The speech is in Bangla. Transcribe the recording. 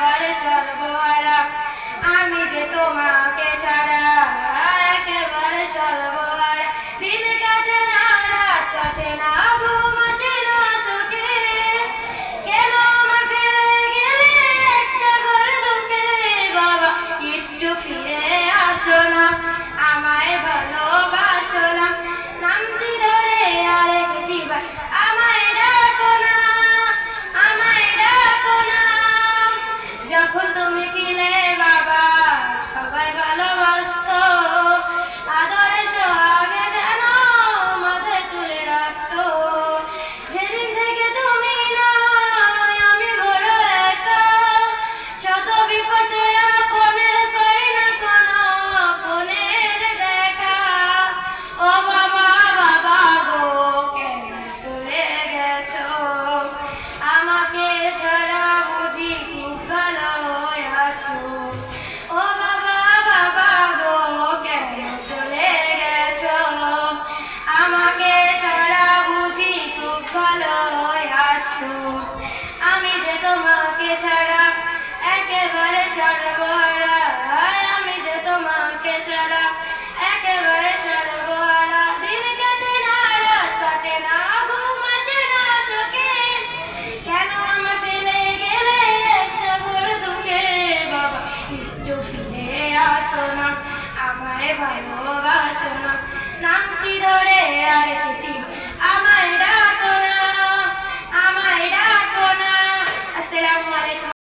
একেবারে সর্বহারা। আমি যে তোমাকে ছাড়া একেবারে সর্বহারা। দিন কাটে না, রাত কাটে না, ঘুম আসে না চোখে। কেন আমার ফেলে গেলে এক সাগর দুঃখে? বাবা একটু ফিরে আসো না, আমায় ভালোবাসো না। নামটি ধরে আরেকটি বার আমায় ডাকো না, আমায় ডাকো না। যখন তুমি ছিলে বাবা সবাই ভালোবাসতো, আদরে সোহাগে যেন মাথায় তুলে রাখতো। যেদিন থেকে তুমি নাই আমি বড় একা, শত বিপদে আপনের পাই না কোনো আপনের দেখা। ও বাবা বাবা গো কেন চলে গেছো? আমাকে ছাড়া বুঝি খুব ভালো আছো। ও বাবা বাবা গো কেন চলে গেছো? আমাকে ছাড়া বুঝি খুব ভালো আছো। আমি যে তোমাকে ছাড়া একেবারে সর্বহারা। আমি যে তোমাকে ছাড়া একেবারে সর্বহারা। দিন কাটে না, রাত কাটে না, ঘুম আসে না চোখে। কেন আমার ফেলে গেলে এক সাগর দুঃখে? বাবা একটু ফিরে আসো না, আমায় ভালোবাসো না। নামটি ধরে আরেকটি আমায় ডাকো না, আমায় ডাকো না। আসসালামু আলাইকুম।